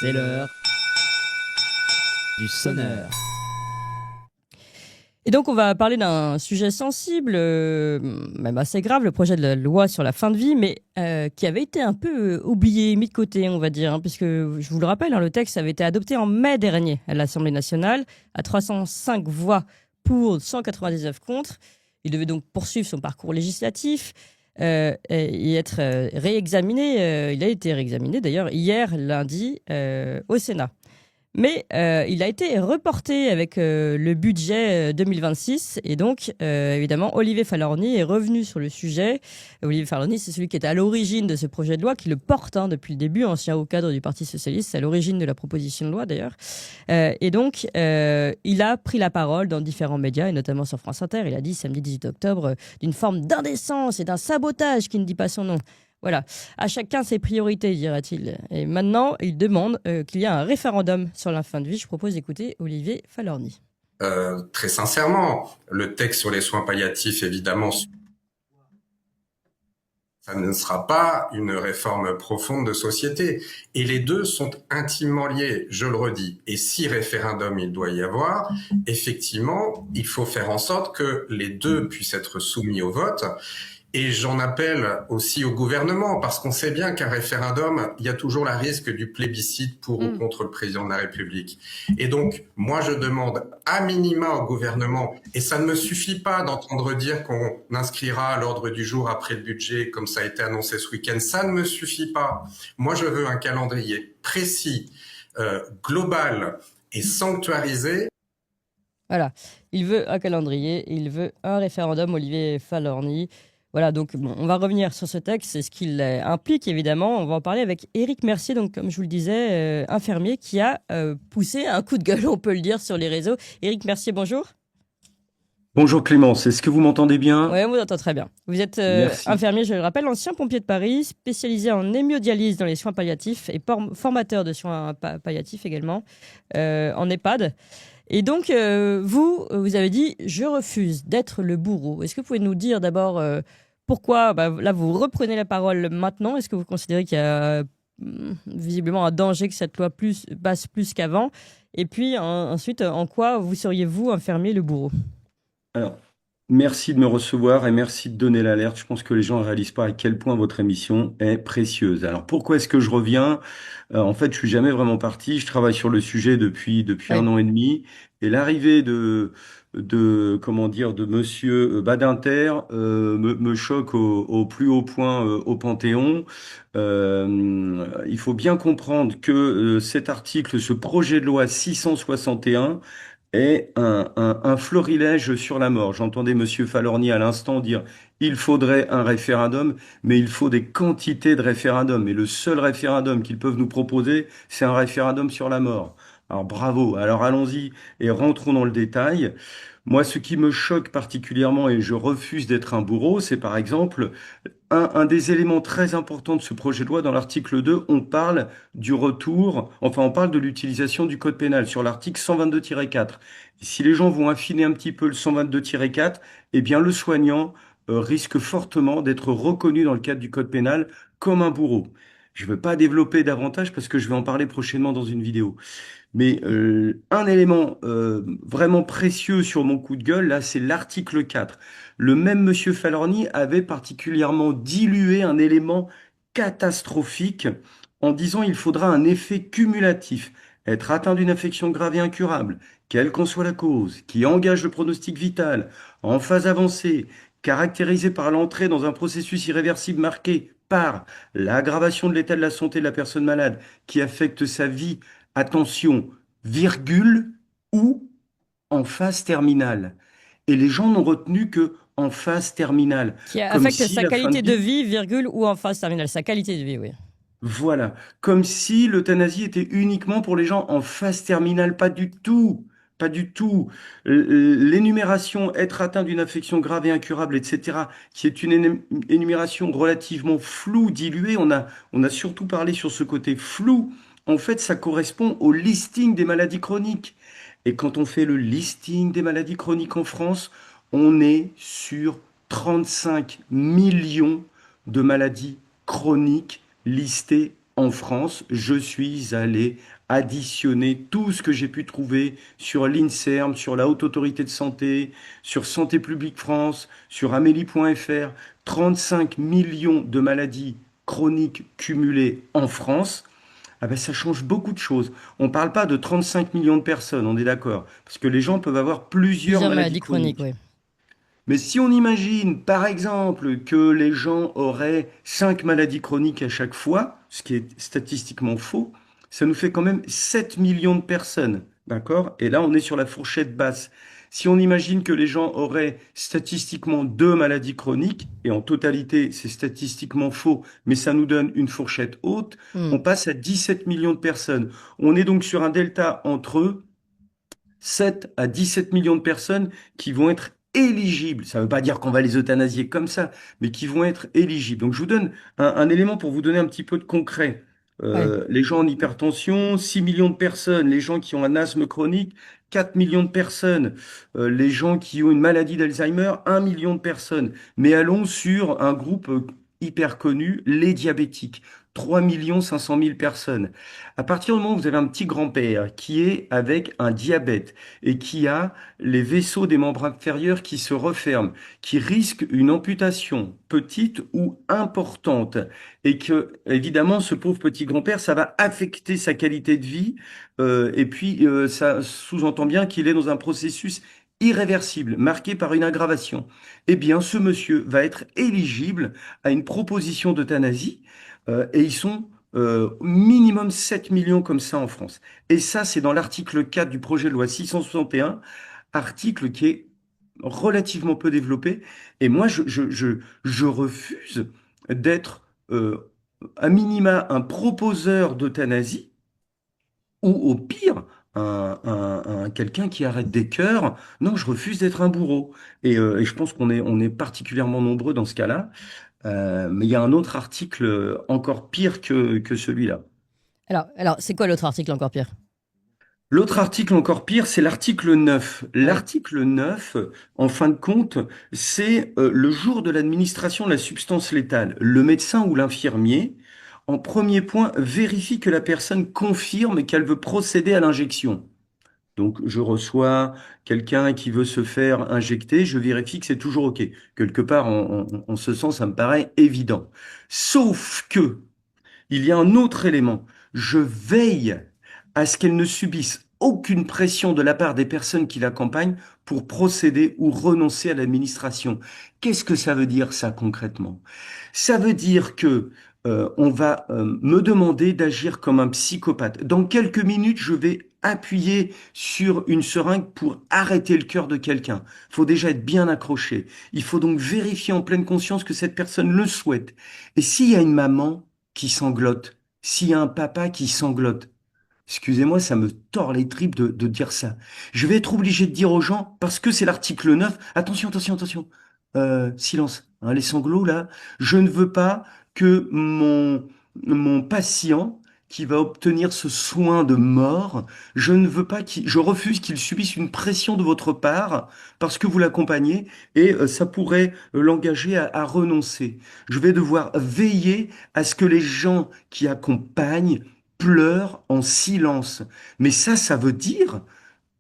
C'est l'heure du sonneur. Et donc, on va parler d'un sujet sensible, même assez grave, le projet de la loi sur la fin de vie, mais qui avait été un peu oublié, mis de côté, on va dire, puisque, je vous le rappelle, le texte avait été adopté en mai dernier à l'Assemblée nationale, à 305 voix pour, 199 contre. Il devait donc poursuivre son parcours législatif et être réexaminé. Il a été réexaminé, d'ailleurs, hier, lundi, au Sénat. Mais il a été reporté avec le budget 2026 et donc évidemment Olivier Fahlorny est revenu sur le sujet. Olivier Fahlorny, c'est celui qui est à l'origine de ce projet de loi, qui le porte depuis le début, ancien haut cadre du Parti socialiste, c'est à l'origine de la proposition de loi d'ailleurs. Et donc il a pris la parole dans différents médias et notamment sur France Inter. Il a dit samedi 18 octobre d'une forme d'indécence et d'un sabotage qui ne dit pas son nom. Voilà, à chacun ses priorités, dira-t-il. Et maintenant, il demande qu'il y ait un référendum sur la fin de vie. Je propose d'écouter Olivier Fahlorny. Très sincèrement, le texte sur les soins palliatifs, évidemment, ça ne sera pas une réforme profonde de société. Et les deux sont intimement liés, je le redis. Et si référendum il doit y avoir, effectivement, il faut faire en sorte que les deux puissent être soumis au vote. Et j'en appelle aussi au gouvernement, parce qu'on sait bien qu'un référendum, il y a toujours le risque du plébiscite pour ou contre le président de la République. Et donc, moi, je demande à minima au gouvernement, et ça ne me suffit pas d'entendre dire qu'on inscrira à l'ordre du jour après le budget, comme ça a été annoncé ce week-end. Ça ne me suffit pas. Moi, je veux un calendrier précis, global et sanctuarisé. Voilà, il veut un calendrier, il veut un référendum, Olivier Fahlorny. Voilà, donc bon, on va revenir sur ce texte, c'est ce qu'il implique évidemment. On va en parler avec Éric Mercier, donc comme je vous le disais, infirmier, qui a poussé un coup de gueule, on peut le dire, sur les réseaux. Éric Mercier, bonjour. Bonjour Clémence, est-ce que vous m'entendez bien? Oui, on vous entend très bien. Vous êtes Merci. infirmier, je le rappelle, ancien pompier de Paris, spécialisé en hémodialyse dans les soins palliatifs et formateur de soins palliatifs également, en EHPAD. Et donc, vous avez dit « Je refuse d'être le bourreau ». Est-ce que vous pouvez nous dire d'abord pourquoi, là, vous reprenez la parole maintenant? Est-ce que vous considérez qu'il y a visiblement un danger que cette loi passe plus qu'avant? Et puis, ensuite, en quoi vous seriez-vous, infirmier, le bourreau? Alors, merci de me recevoir et merci de donner l'alerte. Je pense que les gens ne réalisent pas à quel point votre émission est précieuse. Alors, pourquoi est-ce que je reviens? En fait, je suis jamais vraiment parti. Je travaille sur le sujet depuis Oui. 1 an et demi. Et l'arrivée de monsieur Badinter me choque au plus haut point au Panthéon. Il faut bien comprendre que cet article, ce projet de loi 661, est un florilège sur la mort. J'entendais Monsieur Fahlorny à l'instant dire il faudrait un référendum, mais il faut des quantités de référendums. Et le seul référendum qu'ils peuvent nous proposer, c'est un référendum sur la mort. Alors bravo. Alors allons-y et rentrons dans le détail. Moi, ce qui me choque particulièrement, et je refuse d'être un bourreau, c'est par exemple un des éléments très importants de ce projet de loi. Dans l'article 2, on parle du retour, enfin on parle de l'utilisation du code pénal sur l'article 122-4. Si les gens vont affiner un petit peu le 122-4, eh bien le soignant risque fortement d'être reconnu dans le cadre du code pénal comme un bourreau. Je ne veux pas développer davantage parce que je vais en parler prochainement dans une vidéo. Mais un élément vraiment précieux sur mon coup de gueule, là, c'est l'article 4. Le même monsieur Fahlorny avait particulièrement dilué un élément catastrophique en disant il faudra un effet cumulatif. Être atteint d'une infection grave et incurable, quelle qu'en soit la cause, qui engage le pronostic vital, en phase avancée, caractérisée par l'entrée dans un processus irréversible marqué par l'aggravation de l'état de la santé de la personne malade, qui affecte sa vie, attention, virgule, ou en phase terminale. Et les gens n'ont retenu que en phase terminale. Qui Comme affecte si sa la fin de qualité de vie, vie, virgule, ou en phase terminale. Sa qualité de vie, oui. voilà. Comme si l'euthanasie était uniquement pour les gens en phase terminale. Pas du tout. Pas du tout. L'énumération être atteint d'une affection grave et incurable, etc., qui est une énumération relativement floue, diluée. On a surtout parlé sur ce côté flou. En fait, ça correspond au listing des maladies chroniques. Et quand on fait le listing des maladies chroniques en France, on est sur 35 millions de maladies chroniques listées en France, je suis allé additionner tout ce que j'ai pu trouver sur l'INSERM, sur la Haute Autorité de Santé, sur Santé publique France, sur Amélie.fr, 35 millions de maladies chroniques cumulées en France. Ah ben, ça change beaucoup de choses. On ne parle pas de 35 millions de personnes, on est d'accord, parce que les gens peuvent avoir plusieurs Plusieurs maladies maladies chroniques, chroniques. oui. Mais si on imagine, par exemple, que les gens auraient 5 maladies chroniques à chaque fois, ce qui est statistiquement faux, ça nous fait quand même 7 millions de personnes. D'accord? Et là, on est sur la fourchette basse. Si on imagine que les gens auraient statistiquement 2 maladies chroniques, et en totalité, c'est statistiquement faux, mais ça nous donne une fourchette haute, Hmm. on passe à 17 millions de personnes. On est donc sur un delta entre 7 à 17 millions de personnes qui vont être éligibles. Ça ne veut pas dire qu'on va les euthanasier comme ça, mais qui vont être éligibles. Donc je vous donne un élément pour vous donner un petit peu de concret. Ouais. Les gens en hypertension, 6 millions de personnes. Les gens qui ont un asthme chronique, 4 millions de personnes. Les gens qui ont une maladie d'Alzheimer, 1 million de personnes. Mais allons sur un groupe hyper connu, les diabétiques. 3 500 000 personnes. À partir du moment où vous avez un petit grand-père qui est avec un diabète et qui a les vaisseaux des membres inférieurs qui se referment, qui risque une amputation petite ou importante, et que, évidemment, ce pauvre petit grand-père, ça va affecter sa qualité de vie, et puis ça sous-entend bien qu'il est dans un processus irréversible, marqué par une aggravation. Eh bien, ce monsieur va être éligible à une proposition d'euthanasie, et ils sont minimum 7 millions comme ça en France. Et ça, c'est dans l'article 4 du projet de loi 661, article qui est relativement peu développé. Et moi, je refuse d'être à minima un proposeur d'euthanasie ou au pire quelqu'un qui arrête des cœurs. Non, je refuse d'être un bourreau. Et je pense on est particulièrement nombreux dans ce cas-là. Mais il y a un autre article encore pire que celui-là. Alors c'est quoi l'autre article encore pire? L'autre article encore pire, c'est l'article 9. Ouais. L'article 9, en fin de compte, c'est le jour de l'administration de la substance létale. Le médecin ou l'infirmier, en premier point, vérifie que la personne confirme qu'elle veut procéder à l'injection. Donc, je reçois quelqu'un qui veut se faire injecter, je vérifie que c'est toujours OK. Quelque part, en ce sens, ça me paraît évident. Sauf que, il y a un autre élément. Je veille à ce qu'elle ne subisse aucune pression de la part des personnes qui l'accompagnent pour procéder ou renoncer à l'administration. Qu'est-ce que ça veut dire, ça, concrètement? Ça veut dire que on va me demander d'agir comme un psychopathe. Dans quelques minutes, je vais appuyer sur une seringue pour arrêter le cœur de quelqu'un. Il faut déjà être bien accroché. Il faut donc vérifier en pleine conscience que cette personne le souhaite. Et s'il y a une maman qui sanglote, s'il y a un papa qui sanglote, excusez-moi, ça me tord les tripes de dire ça. Je vais être obligé de dire aux gens, parce que c'est l'article 9, attention, attention, attention, silence, hein, les sanglots là, je ne veux pas que mon patient qui va obtenir ce soin de mort, je ne veux pas je refuse qu'il subisse une pression de votre part parce que vous l'accompagnez et ça pourrait l'engager à renoncer. Je vais devoir veiller à ce que les gens qui accompagnent pleure en silence. Mais ça veut dire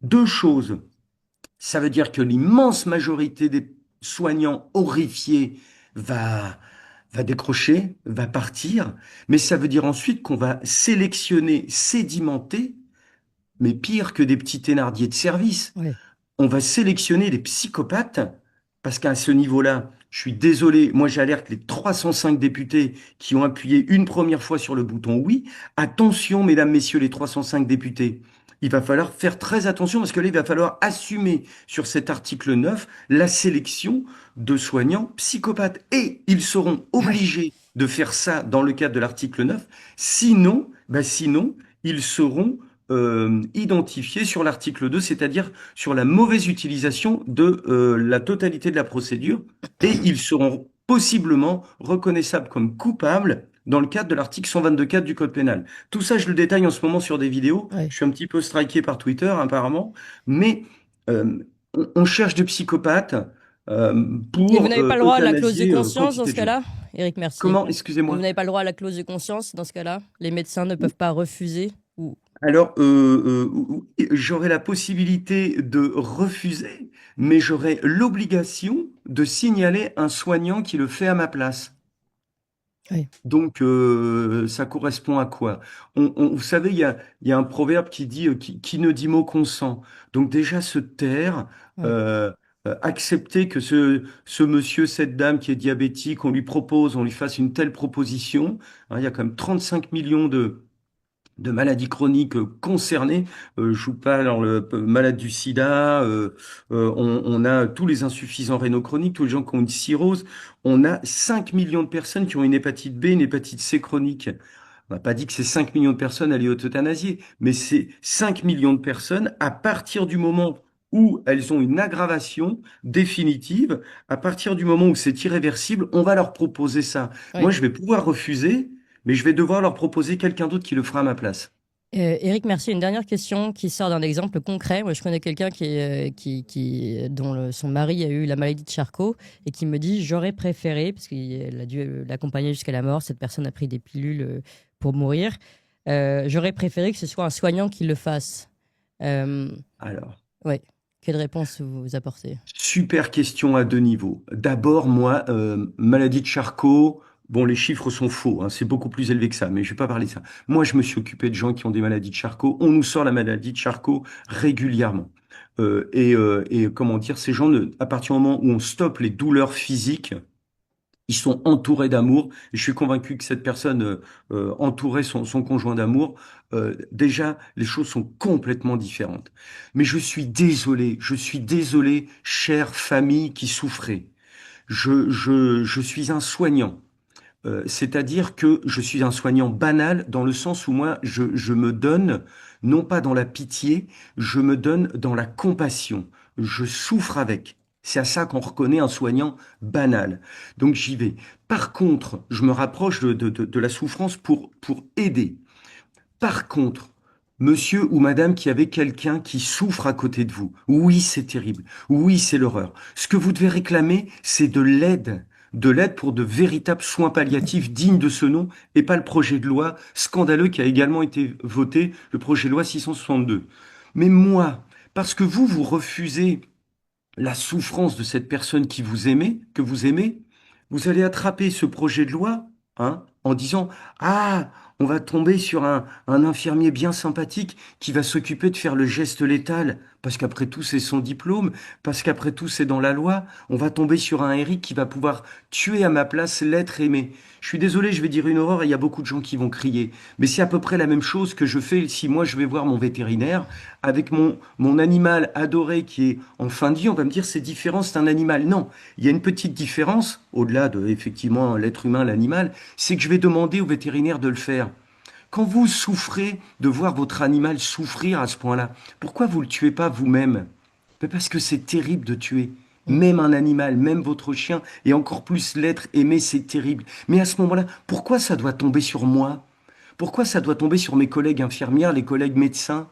deux choses. Ça veut dire que l'immense majorité des soignants horrifiés va décrocher, va partir. Mais ça veut dire ensuite qu'on va sélectionner, sédimenter, mais pire que des petits thénardiers de service, Ouais. on va sélectionner des psychopathes, parce qu'à ce niveau-là, je suis désolé, moi j'alerte les 305 députés qui ont appuyé une première fois sur le bouton oui. Attention, mesdames, messieurs, les 305 députés. Il va falloir faire très attention parce que là, il va falloir assumer sur cet article 9 la sélection de soignants psychopathes. Et ils seront Ouais. obligés de faire ça dans le cadre de l'article 9. Sinon, ils seront identifiés sur l'article 2, c'est-à-dire sur la mauvaise utilisation de la totalité de la procédure, et ils seront possiblement reconnaissables comme coupables dans le cadre de l'article 122.4 du Code pénal. Tout ça, je le détaille en ce moment sur des vidéos. Ouais. Je suis un petit peu striké par Twitter, apparemment, mais on cherche des psychopathes Et vous pour n'avez pas le droit à la clause de euthanasier conscience dans quantité ce de gens. cas-là? Éric Mercier. Comment? Vous Excusez-moi. n'avez pas le droit à la clause de conscience dans ce cas-là? Les médecins ne peuvent pas refuser ou... Alors, j'aurai la possibilité de refuser, mais j'aurai l'obligation de signaler un soignant qui le fait à ma place. Oui. Donc, ça correspond à quoi? Vous savez, il y a un proverbe qui dit qui ne dit mot consent. Donc déjà se taire, Ouais. accepter que ce monsieur, cette dame qui est diabétique, on lui fasse une telle proposition. Hein, il y a quand même 35 millions de maladies chroniques concernées. Je vous parle alors, le malade du sida, on a tous les insuffisants rénaux chroniques, tous les gens qui ont une cirrhose. On a 5 millions de personnes qui ont une hépatite B, une hépatite C chronique. On n'a pas dit que ces 5 millions de personnes allaient euthanasier, mais c'est 5 millions de personnes à partir du moment où elles ont une aggravation définitive, à partir du moment où c'est irréversible, on va leur proposer ça. Oui. Moi, je vais pouvoir refuser, mais je vais devoir leur proposer quelqu'un d'autre qui le fera à ma place. Éric Mercier, une dernière question qui sort d'un exemple concret. Moi, je connais quelqu'un dont son mari a eu la maladie de Charcot et qui me dit j'aurais préféré, parce qu'il a dû l'accompagner jusqu'à la mort, cette personne a pris des pilules pour mourir, j'aurais préféré que ce soit un soignant qui le fasse. Alors, Ouais. Quelle réponse vous apportez? super question à 2 niveaux. D'abord, moi, maladie de Charcot, bon, les chiffres sont faux, hein, c'est beaucoup plus élevé que ça, mais je vais pas parler de ça. Moi, je me suis occupé de gens qui ont des maladies de Charcot. On nous sort la maladie de Charcot régulièrement. Et comment dire, ces gens, à partir du moment où on stoppe les douleurs physiques, ils sont entourés d'amour. Et je suis convaincu que cette personne entourait son conjoint d'amour. Déjà, les choses sont complètement différentes. Mais je suis désolé, chère famille qui souffrait. Je suis un soignant. C'est-à-dire que je suis un soignant banal dans le sens où moi, je me donne, non pas dans la pitié, je me donne dans la compassion. Je souffre avec. C'est à ça qu'on reconnaît un soignant banal. Donc j'y vais. Par contre, je me rapproche de la souffrance pour aider. Par contre, monsieur ou madame qui avez quelqu'un qui souffre à côté de vous, oui, c'est terrible. Oui, c'est l'horreur. Ce que vous devez réclamer, c'est de l'aide. De l'aide pour de véritables soins palliatifs dignes de ce nom et pas le projet de loi scandaleux qui a également été voté, le projet de loi 662. Mais moi, parce que vous refusez la souffrance de cette personne que vous aimez, vous allez attraper ce projet de loi, hein, en disant, ah, on va tomber sur un infirmier bien sympathique qui va s'occuper de faire le geste létal, parce qu'après tout, c'est son diplôme, parce qu'après tout, c'est dans la loi. On va tomber sur un Eric qui va pouvoir tuer à ma place l'être aimé. Je suis désolé, je vais dire une horreur et il y a beaucoup de gens qui vont crier. Mais c'est à peu près la même chose que je fais si moi je vais voir mon vétérinaire avec mon animal adoré qui est en fin de vie. On va me dire c'est différent, c'est un animal. Non, il y a une petite différence, au-delà de effectivement l'être humain, l'animal, c'est que je vais demander au vétérinaire de le faire. Quand vous souffrez de voir votre animal souffrir à ce point-là, pourquoi vous le tuez pas vous-même? Parce que c'est terrible de tuer. Même un animal, même votre chien, et encore plus l'être aimé, c'est terrible. Mais à ce moment-là, pourquoi ça doit tomber sur moi? Pourquoi ça doit tomber sur mes collègues infirmières, les collègues médecins?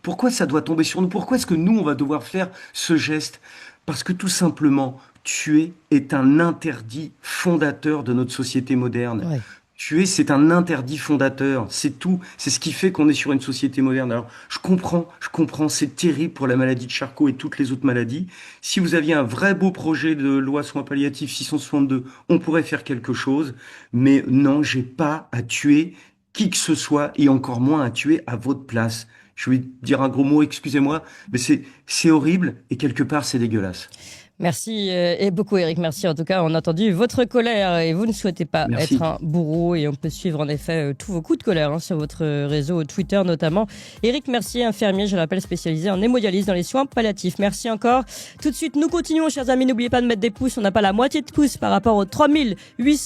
Pourquoi ça doit tomber sur nous? Pourquoi est-ce que nous, on va devoir faire ce geste? Parce que tout simplement, tuer est un interdit fondateur de notre société moderne. Ouais. Tuer, c'est un interdit fondateur, c'est tout. C'est ce qui fait qu'on est sur une société moderne. Alors, je comprends, c'est terrible pour la maladie de Charcot et toutes les autres maladies. Si vous aviez un vrai beau projet de loi soins palliatifs 662, on pourrait faire quelque chose. Mais non, j'ai pas à tuer qui que ce soit et encore moins à tuer à votre place. Je vais dire un gros mot, excusez-moi, mais c'est horrible et quelque part, c'est dégueulasse. Merci et beaucoup Éric, merci en tout cas, on a entendu votre colère et vous ne souhaitez pas Merci. être un bourreau et on peut suivre en effet tous vos coups de colère sur votre réseau Twitter notamment. Éric Mercier, infirmier, je rappelle spécialisé en hémodialyse dans les soins palliatifs. Merci encore. Tout de suite nous continuons chers amis, n'oubliez pas de mettre des pouces, on n'a pas la moitié de pouces par rapport aux 3800